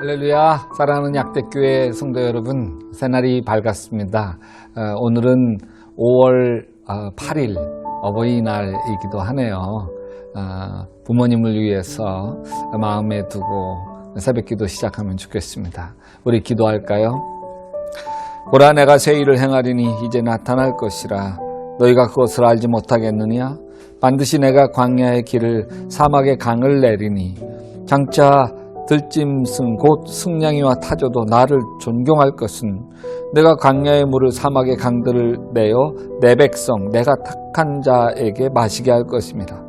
할렐루야, 사랑하는 약대교회 성도 여러분, 새날이 밝았습니다. 오늘은 5월 8일 어버이날이기도 하네요. 부모님을 위해서 마음에 두고 새벽기도 시작하면 좋겠습니다. 우리 기도할까요? 보라, 내가 새 일을 행하리니 이제 나타날 것이라. 너희가 그것을 알지 못하겠느냐? 반드시 내가 광야의 길을 사막의 강을 내리니 장차 들짐승 곧 승냥이와 타조도 나를 존경할 것은 내가 광야의 물을 사막의 강들을 내어 내 백성 내가 택한 자에게 마시게 할 것입니다.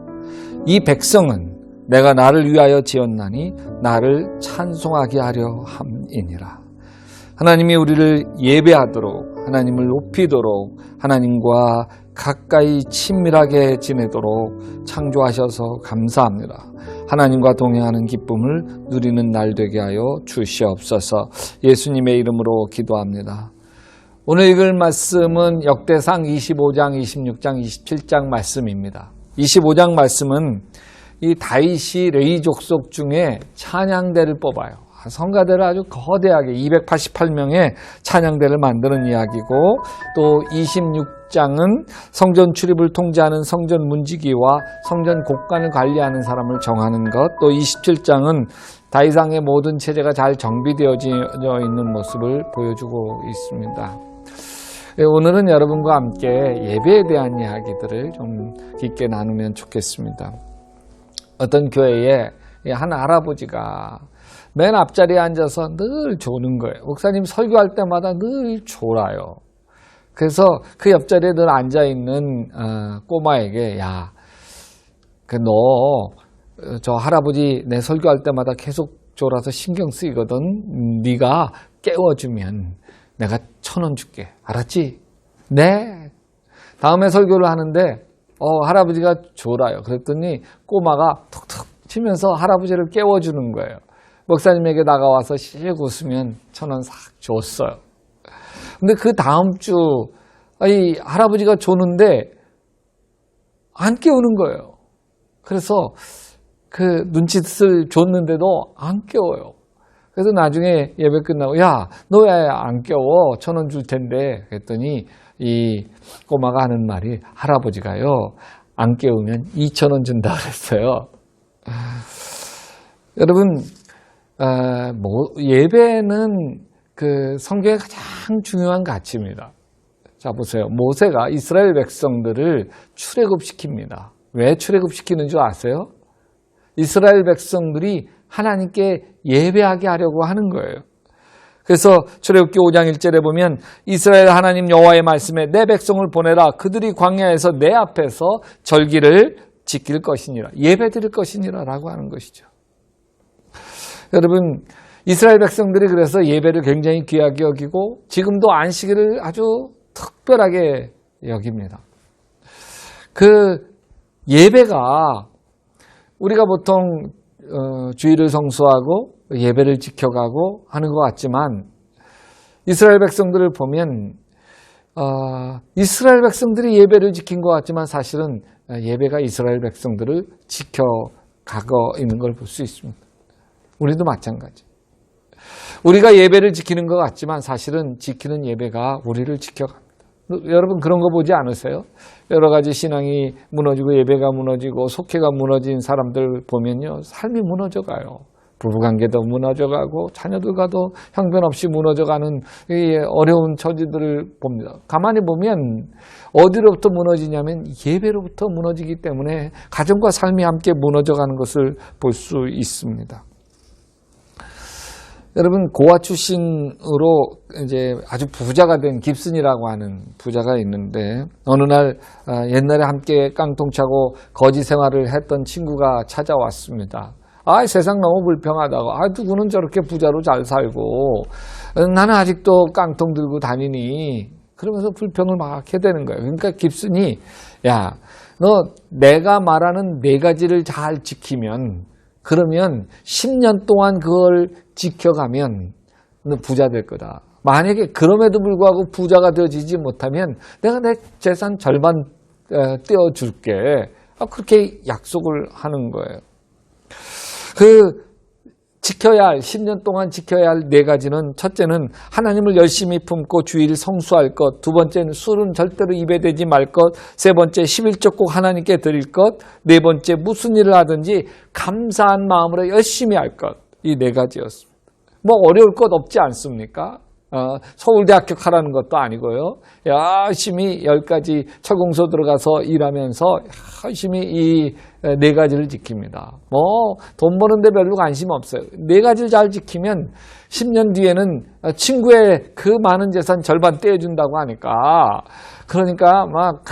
이 백성은 내가 나를 위하여 지었나니 나를 찬송하게 하려 함이니라. 하나님이 우리를 예배하도록, 하나님을 높이도록, 하나님과 가까이 친밀하게 지내도록 창조하셔서 감사합니다. 하나님과 동행하는 기쁨을 누리는 날 되게 하여 주시옵소서. 예수님의 이름으로 기도합니다. 오늘 읽을 말씀은 역대상 25장, 26장, 27장 말씀입니다. 25장 말씀은 이 다윗이 레위 족속 중에 찬양대를 뽑아요. 성가대를 아주 거대하게 288명의 찬양대를 만드는 이야기고, 또 26장은 성전 출입을 통제하는 성전 문지기와 성전 곡간을 관리하는 사람을 정하는 것, 또 27장은 다윗 왕의 모든 체제가 잘 정비되어져 있는 모습을 보여주고 있습니다. 오늘은 여러분과 함께 예배에 대한 이야기들을 좀 깊게 나누면 좋겠습니다. 어떤 교회에 한 할아버지가 맨 앞자리에 앉아서 늘 조는 거예요. 목사님 설교할 때마다 늘 졸아요. 그래서 그 옆자리에 늘 앉아있는 꼬마에게, 야, 너 저 할아버지 내 설교할 때마다 계속 졸아서 신경 쓰이거든. 네가 깨워주면 내가 1,000원 줄게. 알았지? 네. 다음에 설교를 하는데 할아버지가 졸아요. 그랬더니 꼬마가 툭툭 치면서 할아버지를 깨워주는 거예요. 목사님에게 다가와서 씩 웃으면 1,000원 싹 줬어요. 근데 그 다음 주 이 할아버지가 조는데 안 깨우는 거예요. 그래서 그 눈짓을 줬는데도 안 깨워요. 그래서 나중에 예배 끝나고, 야, 너 왜 안 깨워? 1,000원 줄 텐데. 그랬더니 이 꼬마가 하는 말이, 할아버지가요, 안 깨우면 2,000원 준다 그랬어요. 여러분, 예배는 그 성경의 가장 중요한 가치입니다. 자, 보세요. 모세가 이스라엘 백성들을 출애굽시킵니다. 왜 출애굽시키는 줄 아세요? 이스라엘 백성들이 하나님께 예배하게 하려고 하는 거예요. 그래서 출애굽기 5장 1절에 보면, 이스라엘 하나님 여호와의 말씀에 내 백성을 보내라. 그들이 광야에서 내 앞에서 절기를 지킬 것이니라. 예배 드릴 것이니라 라고 하는 것이죠. 여러분, 이스라엘 백성들이 그래서 예배를 굉장히 귀하게 여기고 지금도 안식일을 아주 특별하게 여깁니다. 그 예배가 우리가 보통 주일을 성수하고 예배를 지켜가고 하는 것 같지만, 이스라엘 백성들을 보면 이스라엘 백성들이 예배를 지킨 것 같지만 사실은 예배가 이스라엘 백성들을 지켜가고 있는 걸 볼 수 있습니다. 우리도 마찬가지. 우리가 예배를 지키는 것 같지만 사실은 지키는 예배가 우리를 지켜갑니다. 여러분 그런 거 보지 않으세요? 여러 가지 신앙이 무너지고 예배가 무너지고 속회가 무너진 사람들 보면요, 삶이 무너져가요. 부부관계도 무너져가고 자녀들과도 형편없이 무너져가는 어려운 처지들을 봅니다. 가만히 보면 어디로부터 무너지냐면 예배로부터 무너지기 때문에 가정과 삶이 함께 무너져가는 것을 볼 수 있습니다. 여러분, 고아 출신으로 이제 아주 부자가 된 깁슨이라고 하는 부자가 있는데, 어느 날 옛날에 함께 깡통 차고 거지 생활을 했던 친구가 찾아왔습니다. 세상 너무 불평하다고. 누구는 저렇게 부자로 잘 살고 나는 아직도 깡통 들고 다니니, 그러면서 불평을 막 하게 되는 거예요. 그러니까 깁슨이, 야, 너 내가 말하는 4가지를 잘 지키면, 그러면 10년 동안 그걸 지켜가면 너 부자 될 거다. 만약에 그럼에도 불구하고 부자가 되어지지 못하면 내가 내 재산 절반 떼어줄게. 그렇게 약속을 하는 거예요. 그 지켜야 할, 10년 동안 지켜야 할 네 가지는, 첫째는 하나님을 열심히 품고 주일 성수할 것, 두 번째는 술은 절대로 입에 대지 말 것, 세 번째 11조 꼭 하나님께 드릴 것, 네 번째 무슨 일을 하든지 감사한 마음으로 열심히 할 것. 이 네 가지였습니다. 뭐 어려울 것 없지 않습니까? 서울대 합격하라는 것도 아니고요. 열심히 10가지 철공소 들어가서 일하면서 열심히 이 네 가지를 지킵니다. 뭐 돈 버는데 별로 관심 없어요. 네 가지를 잘 지키면 10년 뒤에는 친구의 그 많은 재산 절반 떼어준다고 하니까, 그러니까 막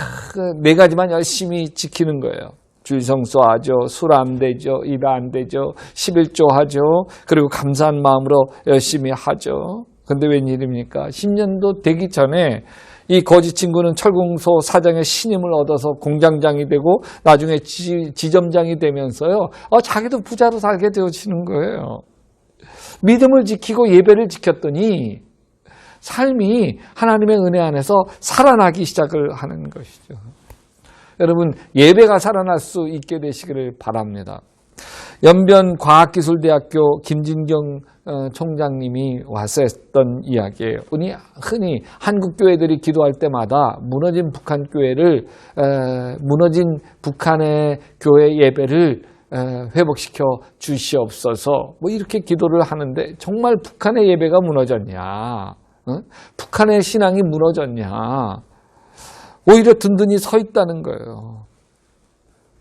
네 가지만 열심히 지키는 거예요. 주일 성수하죠. 술 안 되죠. 입 안 되죠. 11조 하죠. 그리고 감사한 마음으로 열심히 하죠. 근데 웬일입니까? 10년도 되기 전에 이 거지 친구는 철공소 사장의 신임을 얻어서 공장장이 되고 나중에 지점장이 되면서요. 자기도 부자로 살게 되어지는 거예요. 믿음을 지키고 예배를 지켰더니 삶이 하나님의 은혜 안에서 살아나기 시작을 하는 것이죠. 여러분, 예배가 살아날 수 있게 되시기를 바랍니다. 연변과학기술대학교 김진경 총장님이 와서 했던 이야기예요. 흔히 한국 교회들이 기도할 때마다 무너진 북한 교회를, 무너진 북한의 교회 예배를 회복시켜 주시옵소서, 뭐 이렇게 기도를 하는데, 정말 북한의 예배가 무너졌냐? 북한의 신앙이 무너졌냐? 오히려 든든히 서 있다는 거예요.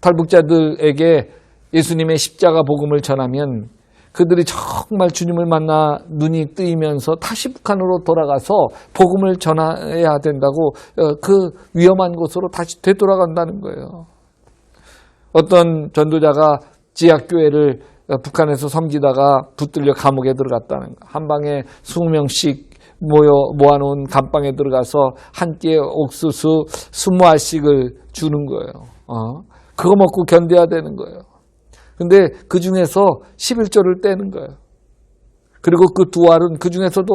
탈북자들에게 예수님의 십자가 복음을 전하면 그들이 정말 주님을 만나 눈이 뜨이면서 다시 북한으로 돌아가서 복음을 전해야 된다고, 그 위험한 곳으로 다시 되돌아간다는 거예요. 어떤 전도자가 지하교회를 북한에서 섬기다가 붙들려 감옥에 들어갔다는 거. 한 방에 20명씩 모아놓은 감방에 들어가서 한 끼에 옥수수 20알씩을 주는 거예요. 그거 먹고 견뎌야 되는 거예요. 근데 그 중에서 11조를 떼는 거예요. 그리고 그 두 알은 그 중에서도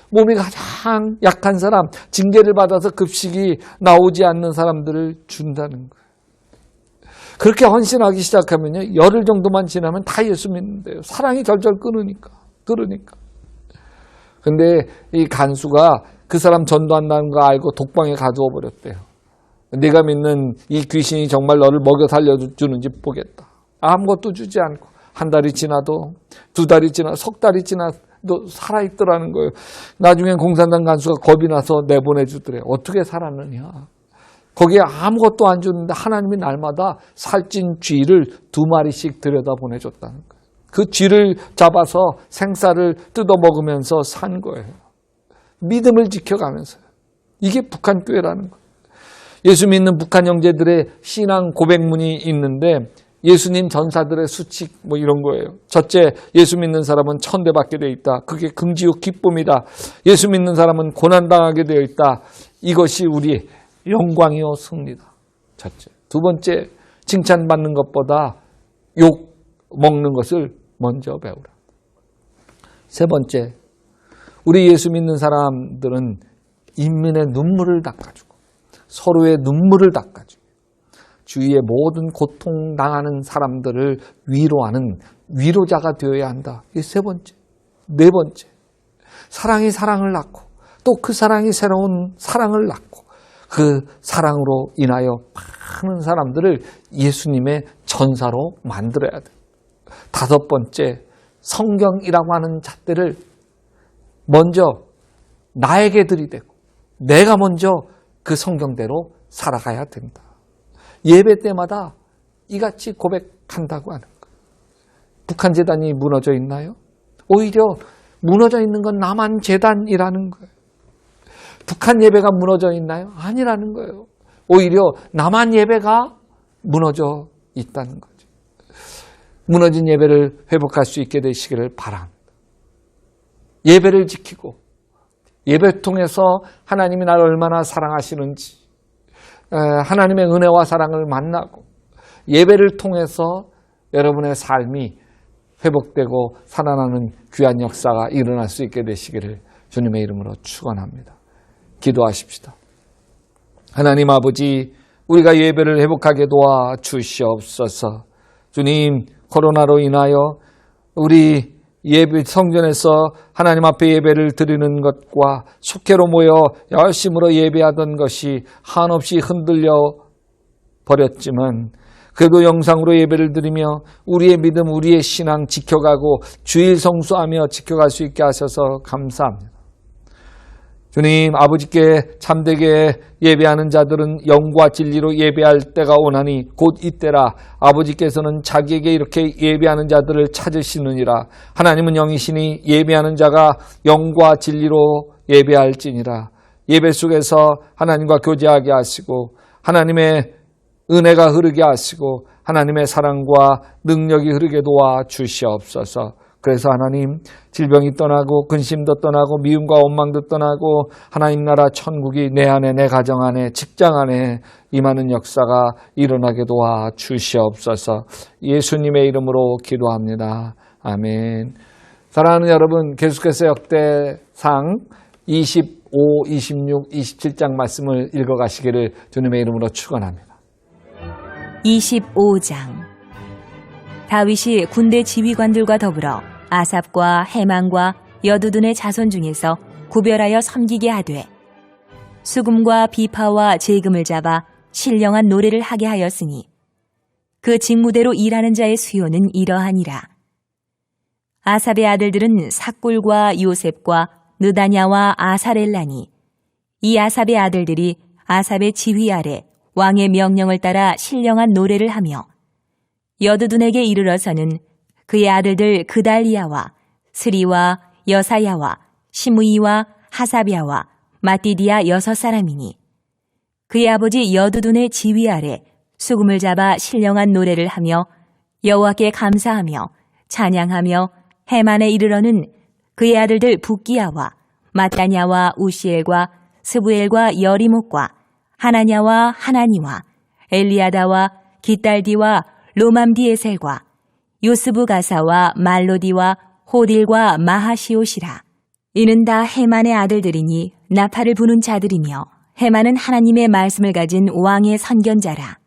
몸이 가장 약한 사람, 징계를 받아서 급식이 나오지 않는 사람들을 준다는 거예요. 그렇게 헌신하기 시작하면요, 열흘 정도만 지나면 다 예수 믿는데요. 사랑이 절절 그러니까. 근데 이 간수가 그 사람 전도한다는 거 알고 독방에 가두어 버렸대요. 네가 믿는 이 귀신이 정말 너를 먹여 살려주는지 보겠다. 아무것도 주지 않고 한 달이 지나도, 두 달이 지나도, 석 달이 지나도 살아있더라는 거예요. 나중엔 공산당 간수가 겁이 나서 내보내주더래요. 어떻게 살았느냐. 거기에 아무것도 안 줬는데 하나님이 날마다 살찐 쥐를 2마리씩 들여다보내줬다는 거예요. 그 쥐를 잡아서 생사를 뜯어먹으면서 산 거예요. 믿음을 지켜가면서요. 이게 북한 교회라는 거예요. 예수 믿는 북한 형제들의 신앙 고백문이 있는데, 예수님 전사들의 수칙 뭐 이런 거예요. 첫째, 예수 믿는 사람은 천대받게 되어 있다. 그게 긍지요 기쁨이다. 예수 믿는 사람은 고난당하게 되어 있다. 이것이 우리의 영광이요 승리다. 첫째. 두 번째, 칭찬받는 것보다 욕 먹는 것을 먼저 배우라. 세 번째, 우리 예수 믿는 사람들은 인민의 눈물을 닦아주고 서로의 눈물을 닦아주고 주위의 모든 고통당하는 사람들을 위로하는 위로자가 되어야 한다. 이게 세 번째. 네 번째, 사랑이 사랑을 낳고 또 그 사랑이 새로운 사랑을 낳고 그 사랑으로 인하여 많은 사람들을 예수님의 전사로 만들어야 돼. 다섯 번째, 성경이라고 하는 잣대를 먼저 나에게 들이대고 내가 먼저 그 성경대로 살아가야 된다. 예배 때마다 이같이 고백한다고 하는 거예요. 북한 재단이 무너져 있나요? 오히려 무너져 있는 건 남한 재단이라는 거예요. 북한 예배가 무너져 있나요? 아니라는 거예요. 오히려 남한 예배가 무너져 있다는 거죠. 무너진 예배를 회복할 수 있게 되시기를 바랍니다. 예배를 지키고 예배 통해서 하나님이 나를 얼마나 사랑하시는지, 하나님의 은혜와 사랑을 만나고 예배를 통해서 여러분의 삶이 회복되고 살아나는 귀한 역사가 일어날 수 있게 되시기를 주님의 이름으로 축원합니다. 기도하십시다. 하나님 아버지, 우리가 예배를 회복하게 도와주시옵소서. 주님, 코로나로 인하여 우리 예배 성전에서 하나님 앞에 예배를 드리는 것과 속회로 모여 열심으로 예배하던 것이 한없이 흔들려 버렸지만 그래도 영상으로 예배를 드리며 우리의 믿음, 우리의 신앙 지켜가고 주일 성수하며 지켜갈 수 있게 하셔서 감사합니다. 주님, 아버지께 참되게 예배하는 자들은 영과 진리로 예배할 때가 오나니 곧 이때라. 아버지께서는 자기에게 이렇게 예배하는 자들을 찾으시느니라. 하나님은 영이시니 예배하는 자가 영과 진리로 예배할지니라. 예배 속에서 하나님과 교제하게 하시고 하나님의 은혜가 흐르게 하시고 하나님의 사랑과 능력이 흐르게 도와 주시옵소서. 그래서 하나님, 질병이 떠나고 근심도 떠나고 미움과 원망도 떠나고 하나님 나라 천국이 내 안에, 내 가정 안에, 직장 안에 임하는 역사가 일어나게 도와 주시옵소서. 예수님의 이름으로 기도합니다. 아멘. 사랑하는 여러분, 계속해서 역대상 25, 26, 27장 말씀을 읽어가시기를 주님의 이름으로 축원합니다. 25장. 다윗이 군대 지휘관들과 더불어 아삽과 헤만과 여두둔의 자손 중에서 구별하여 섬기게 하되 수금과 비파와 제금을 잡아 신령한 노래를 하게 하였으니 그 직무대로 일하는 자의 수요는 이러하니라. 아삽의 아들들은 삭굴과 요셉과 느다냐와 아사렐라니 이 아삽의 아들들이 아삽의 지휘 아래 왕의 명령을 따라 신령한 노래를 하며 여두둔에게 이르러서는 그의 아들들 그달리야와 스리와 여사야와 시므이와 하사비아와 마띠디아 6사람이니 그의 아버지 여두둔의 지휘 아래 수금을 잡아 신령한 노래를 하며 여호와께 감사하며 찬양하며 헤만에 이르러는 그의 아들들 붓기야와 마따냐와 우시엘과 스부엘과 여리목과 하나냐와 하나니와 엘리아다와 기딸디와 로맘디에셀과 요스부 가사와 말로디와 호딜과 마하시옷이라. 이는 다 헤만의 아들들이니 나팔을 부는 자들이며 헤만은 하나님의 말씀을 가진 왕의 선견자라.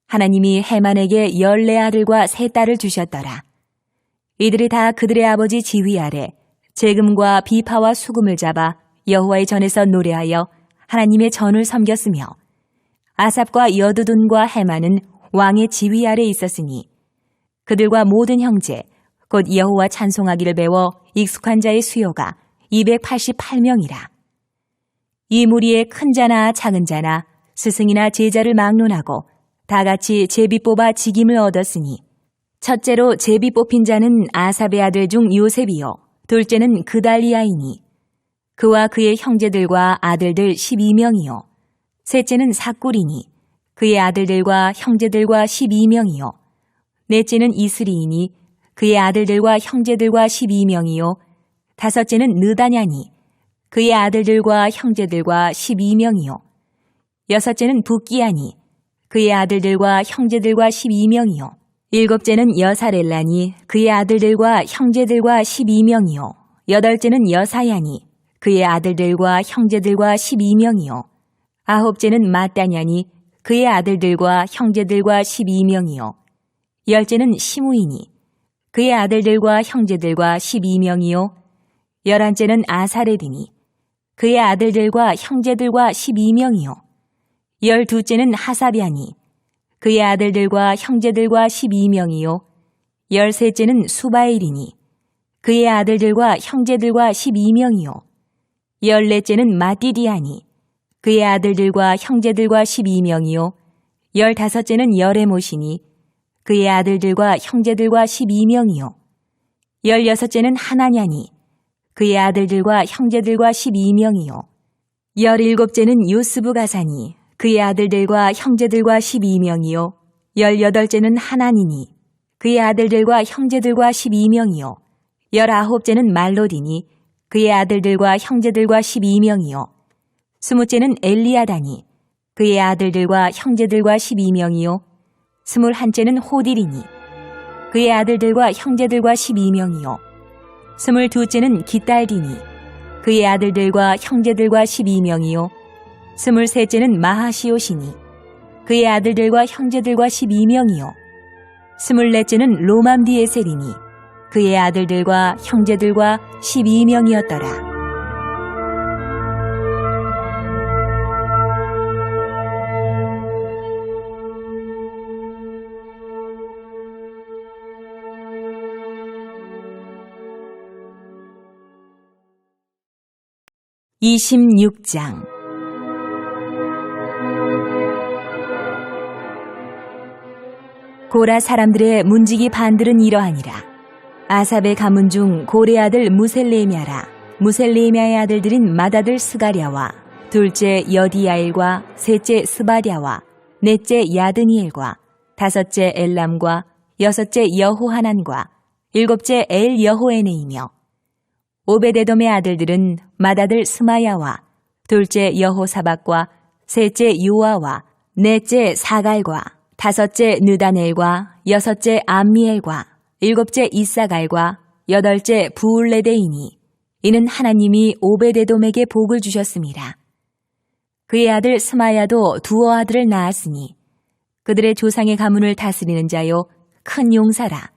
하나님이 헤만에게 14아들과 3딸을 주셨더라. 이들이 다 그들의 아버지 지휘 아래 제금과 비파와 수금을 잡아 여호와의 전에서 노래하여 하나님의 전을 섬겼으며 아삽과 여두둔과 헤만은 왕의 지휘 아래 있었으니 그들과 모든 형제 곧 여호와 찬송하기를 배워 익숙한 자의 수요가 288명이라. 이 무리에 큰 자나 작은 자나 스승이나 제자를 막론하고 다 같이 제비 뽑아 직임을 얻었으니 첫째로 제비 뽑힌 자는 아삽의 아들 중 요셉이요 둘째는 그달리아이니 그와 그의 형제들과 아들들 12명이요 셋째는 삭굴이니 그의 아들들과 형제들과 12명이요 넷째는 이스리이니 그의 아들들과 형제들과 12명이요 다섯째는 느다냐니 그의 아들들과 형제들과 12명이요 여섯째는 붓기야니 그의 아들들과 형제들과 12명이요 일곱째는 여사렐라니 그의 아들들과 형제들과 12명이요 여덟째는 여사야니 그의 아들들과 형제들과 12명이요 아홉째는 마따냐니 그의 아들들과 형제들과 12명이요 열째는 시므이니 그의 아들들과 형제들과 12명이요 열한째는 아사레디니 그의 아들들과 형제들과 12명이요 열두째는 하사비아니 그의 아들들과 형제들과 12명이요 열셋째는 수바엘이니 그의 아들들과 형제들과 12명이요 열넷째는 마띠디아니 그의 아들들과 형제들과 12명이요 열다섯째는 여레못이니 그의 아들들과 형제들과 12명이요 열여섯째는 하나냐니 그의 아들들과 형제들과 12명이요 열일곱째는 요스부 가사니 그의 아들들과 형제들과 12명이요 열여덟째는 하나니니 그의 아들들과 형제들과 12명이요 열아홉째는 말로디니 그의 아들들과 형제들과 12명이요 스무째는 엘리아다니 그의 아들들과 형제들과 12명이요 스물한째는 호딜이니 그의 아들들과 형제들과 12명이요 스물두째는 기딸디니 그의 아들들과 형제들과 12명이요 스물셋째는 마하시옷이니 그의 아들들과 형제들과 12명이요 스물넷째는 로맘디에셀이니 그의 아들들과 형제들과 12명이었더라. (26장) 고라 사람들의 문지기 반들은 이러하니라. 아삽의 가문 중 고레 아들 무셀레미아라. 무셀레미아의 아들들인 맏아들 스가랴와 둘째 여디야엘과 셋째 스바랴와 넷째 야드니엘과 다섯째 엘람과 여섯째 여호하난과 일곱째 엘 여호에네이며 오베데돔의 아들들은 맏아들 스마야와 둘째 여호사박과 셋째 요아와 넷째 사갈과 다섯째 느다넬과 여섯째 암미엘과 일곱째 이사갈과 여덟째 부울레데이니 이는 하나님이 오베데돔에게 복을 주셨습니다. 그의 아들 스마야도 두어 아들을 낳았으니 그들의 조상의 가문을 다스리는 자요 큰 용사라.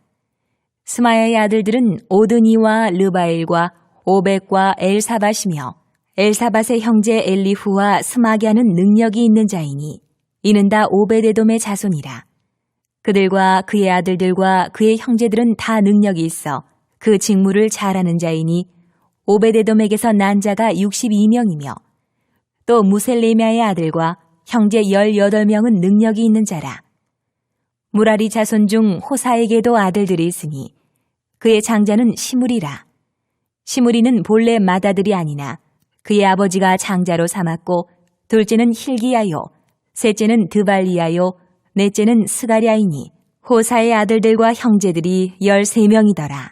스마야의 아들들은 오드니와 르바엘과 오벡과 엘사밧이며 엘사밧의 형제 엘리후와 스마갸는 능력이 있는 자이니 이는 다 오베데돔의 자손이라. 그들과 그의 아들들과 그의 형제들은 다 능력이 있어 그 직무를 잘하는 자이니 오베데돔에게서 난 자가 62명이며 또 무셀레미아의 아들과 형제 18명은 능력이 있는 자라. 무라리 자손 중 호사에게도 아들들이 있으니 그의 장자는 시므리라. 시므리는 본래 맏아들이 아니나 그의 아버지가 장자로 삼았고 둘째는 힐기야요 셋째는 드발리야요 넷째는 스가랴이니 호사의 아들들과 형제들이 13명이더라.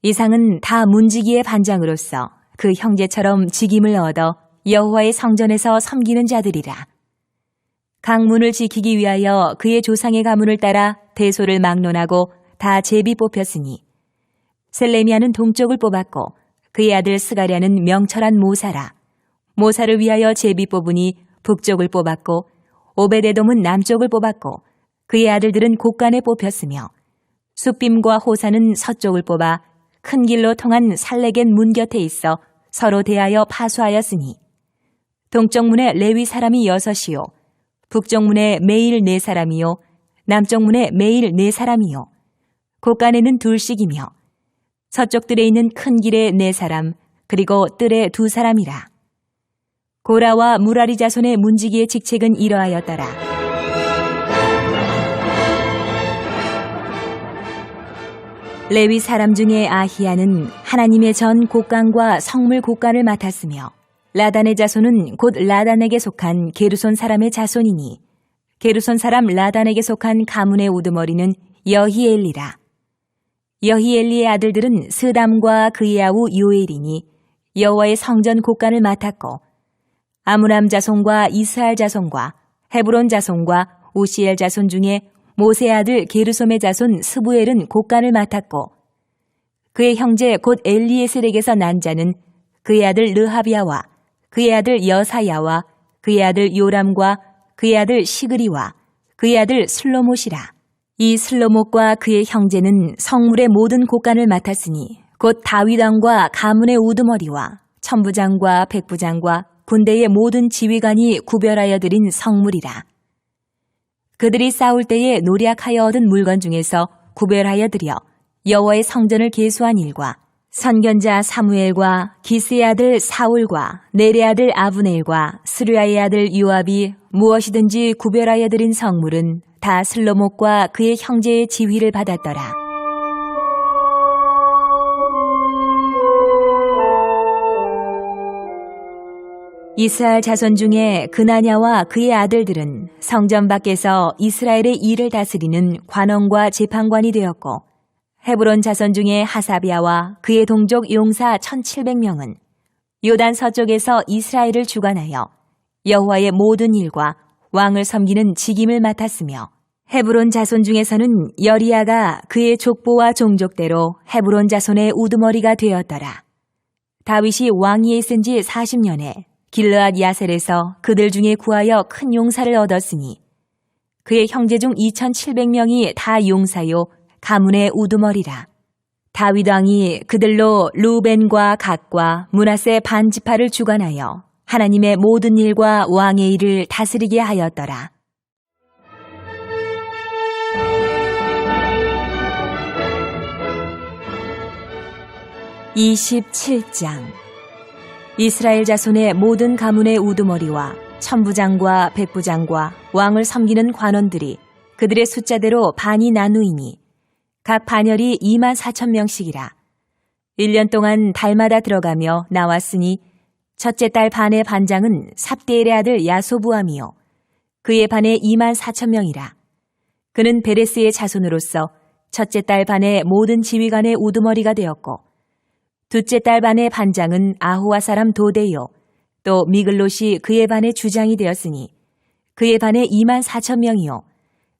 이상은 다 문지기의 반장으로서 그 형제처럼 직임을 얻어 여호와의 성전에서 섬기는 자들이라. 강문을 지키기 위하여 그의 조상의 가문을 따라 대소를 막론하고 다 제비 뽑혔으니 셀레미아는 동쪽을 뽑았고 그의 아들 스가랴는 명철한 모사라. 모사를 위하여 제비 뽑으니 북쪽을 뽑았고 오베데돔은 남쪽을 뽑았고 그의 아들들은 곳간에 뽑혔으며 숫빔과 호사는 서쪽을 뽑아 큰 길로 통한 살레겐 문 곁에 있어 서로 대하여 파수하였으니 동쪽 문에 레위 사람이 6이요 북쪽 문에 매일 4사람이요 남쪽 문에 매일 4사람이요 곳간에는 2씩이며 서쪽 뜰에 있는 큰 길에 4사람 그리고 뜰에 2사람이라. 고라와 무라리 자손의 문지기의 직책은 이러하였더라. 레위 사람 중에 아히야는 하나님의 전 곳간과 성물 곳간을 맡았으며 라단의 자손은 곧 라단에게 속한 게르손 사람의 자손이니 게르손 사람 라단에게 속한 가문의 우두머리는 여히엘리라. 여히엘리의 아들들은 스담과 그의 아우 요엘이니 여호와의 성전 곳간을 맡았고 아므람 자손과 이스할 자손과 헤브론 자손과 오시엘 자손 중에 모세 아들 게르솜의 자손 스부엘은 곳간을 맡았고 그의 형제 곧 엘리에셀에게서 난 자는 그의 아들 르하비야와 그의 아들 여사야와 그의 아들 요람과 그의 아들 시그리와 그의 아들 슬로못이라. 이 슬로못과 그의 형제는 성물의 모든 곳간을 맡았으니 곧 다윗 왕과 가문의 우두머리와 천부장과 백부장과 군대의 모든 지휘관이 구별하여 드린 성물이라. 그들이 싸울 때에 노략하여 얻은 물건 중에서 구별하여 드려 여호와의 성전을 계수한 일과 선견자 사무엘과 기스의 아들 사울과 넬의 아들 아브넬과 스루야의 아들 요압이 무엇이든지 구별하여 드린 성물은 다 슬로못과 그의 형제의 지휘를 받았더라. 이스라엘 자손 중에 그나냐와 그의 아들들은 성전 밖에서 이스라엘의 일을 다스리는 관원과 재판관이 되었고 헤브론 자손 중에 하사비아와 그의 동족 용사 1700명은 요단 서쪽에서 이스라엘을 주관하여 여호와의 모든 일과 왕을 섬기는 직임을 맡았으며 헤브론 자손 중에서는 여리야가 그의 족보와 종족대로 헤브론 자손의 우두머리가 되었더라. 다윗이 왕위에 있은 지 40년에 길르앗 야셀에서 그들 중에 구하여 큰 용사를 얻었으니 그의 형제 중 2700명이 다 용사요 가문의 우두머리라. 다윗 왕이 그들로 루벤과 갓과 므낫세 반 지파를 주관하여 하나님의 모든 일과 왕의 일을 다스리게 하였더라. 27장 이스라엘 자손의 모든 가문의 우두머리와 천부장과 백부장과 왕을 섬기는 관원들이 그들의 숫자대로 반이 나누이니 각 반열이 24,000명씩이라. 1년 동안 달마다 들어가며 나왔으니 첫째 달 반의 반장은 삽디엘의 아들 야소부암이요 그의 반에 24,000명이라. 그는 베레스의 자손으로서 첫째 달 반의 모든 지휘관의 우두머리가 되었고 둘째 달 반의 반장은 아호와 사람 도데요 또 미글롯이 그의 반의 주장이 되었으니 그의 반에 24,000명이요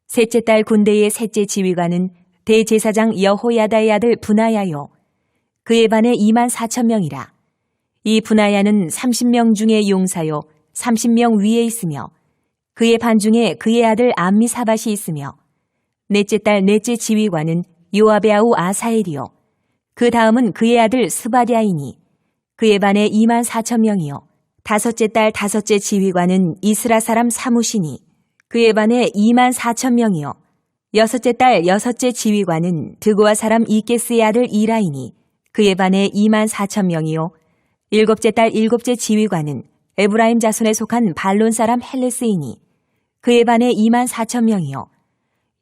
셋째 달 군대의 셋째 지휘관은 대제사장 여호야다의 아들 분하야요 그의 반에 24,000명이라. 이 분하야는 30명 중에 용사요 30명 위에 있으며 그의 반 중에 그의 아들 암미사밧이 있으며 넷째 달 넷째 지휘관은 요압의 아우 아사엘이요 그 다음은 그의 아들 스바랴이니 그의 반에 24,000명이요 다섯째 달 다섯째 지휘관은 이스라 사람 사무시니 그의 반에 24,000명이요 여섯째 달 여섯째 지휘관은 드고아 사람 이게스의 아들 이라이니 그의 반에 24,000명이요 일곱째 달 일곱째 지휘관은 에브라임 자손에 속한 발론 사람 헬레스이니 그의 반에 24,000명이요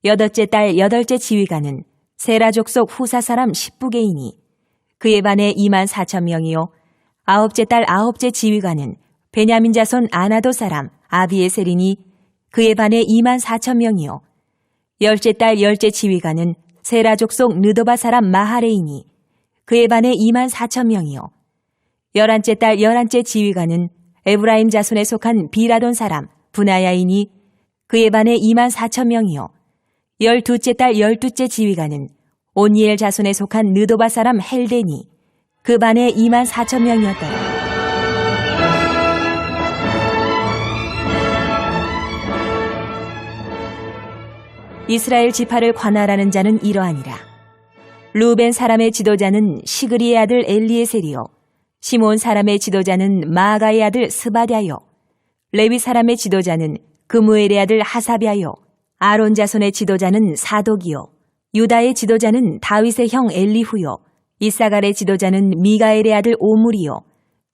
여덟째 달 여덟째 지휘관은 세라 족속 후사 사람 십부게이니 그의 반에 24,000명이요 아홉째 달 아홉째 지휘관은 베냐민 자손 아나도 사람 아비에셀이니 그의 반에 24,000명이요 열째 달 열째 지휘관은 세라 족속 느도바 사람 마하레이니 그의 반에 24,000명이요 열한째 달 열한째 지휘관은 에브라임 자손에 속한 비라돈 사람 분하야이니 그의 반에 24,000명이요 열두째 달 열두째 지휘관은 온니엘 자손에 속한 느도바 사람 헬데니 그 반에 24,000명이었더라. 이스라엘 지파를 관할하는 자는 이러하니라. 루벤 사람의 지도자는 시그리의 아들 엘리에셀이요 시몬 사람의 지도자는 마아가의 아들 스바랴요 레위 사람의 지도자는 그무엘의 아들 하사랴요 아론 자손의 지도자는 사독이요 유다의 지도자는 다윗의 형 엘리후요 이사갈의 지도자는 미가엘의 아들 오므리요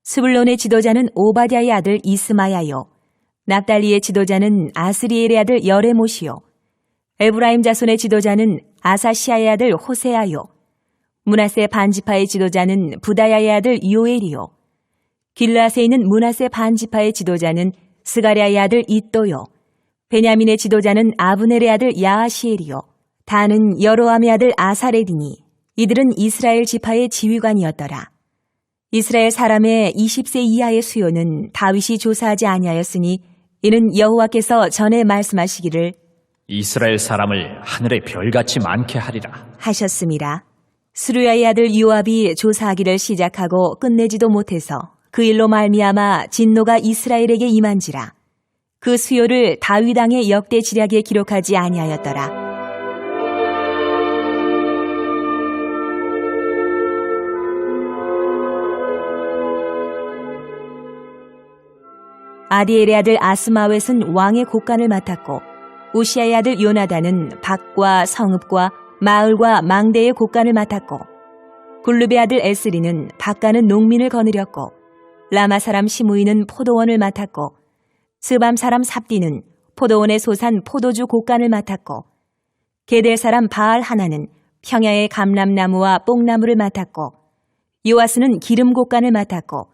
스불론의 지도자는 오바댜의 아들 이스마야요 납달리의 지도자는 아스리엘의 아들 여레못이요 에브라임 자손의 지도자는 아사시아의 아들 호세아요 므낫세 반지파의 지도자는 부다야의 아들 요엘이요 길르앗에 있는 므낫세 반지파의 지도자는 스가랴의 아들 잇도요 베냐민의 지도자는 아브넬의 아들 야하시엘이요 다는 여로함의 아들 아사레디니 이들은 이스라엘 지파의 지휘관이었더라. 이스라엘 사람의 20세 이하의 수요는 다윗이 조사하지 아니하였으니 이는 여호와께서 전에 말씀하시기를 이스라엘 사람을 하늘의 별같이 많게 하리라 하셨습니다. 스루야의 아들 요압이 조사하기를 시작하고 끝내지도 못해서 그 일로 말미암아 진노가 이스라엘에게 임한지라. 그 수요를 다윗 왕의 역대 지략에 기록하지 아니하였더라. 아디엘의 아들 아스마웻은 왕의 곡간을 맡았고 우시아의 아들 요나단은 밭과 성읍과 마을과 망대의 곡간을 맡았고 굴룹의 아들 에스리는 밭가는 농민을 거느렸고 라마 사람 시므이는 포도원을 맡았고 스밤 사람 삽디는 포도원에 솟한 포도주 곡간을 맡았고 게델 사람 바알 하나는 평야의 감람나무와 뽕나무를 맡았고 요아스는 기름 곡간을 맡았고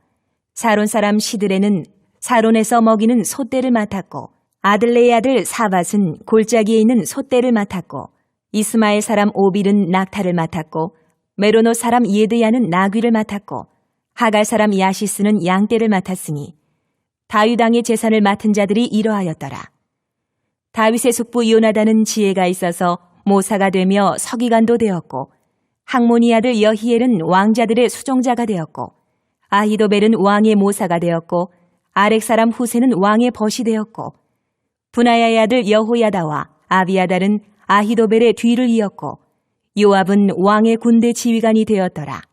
사론 사람 시드레는 사론에서 먹이는 솥대를 맡았고 아들레의 아들 사밧은 골짜기에 있는 솥대를 맡았고 이스마엘 사람 오빌은 낙타를 맡았고 메로노 사람 예드야는 나귀를 맡았고 하갈 사람 야시스는 양떼를 맡았으니 다윗 왕의 재산을 맡은 자들이 이러하였더라. 다윗의 숙부 요나단은 지혜가 있어서 모사가 되며 서기관도 되었고 학모니 아들 여히엘은 왕자들의 수종자가 되었고 아히도벨은 왕의 모사가 되었고 아렉 사람 후세는 왕의 벗이 되었고 분하야의 아들 여호야다와 아비아달은 아히도벨의 뒤를 이었고 요압은 왕의 군대 지휘관이 되었더라.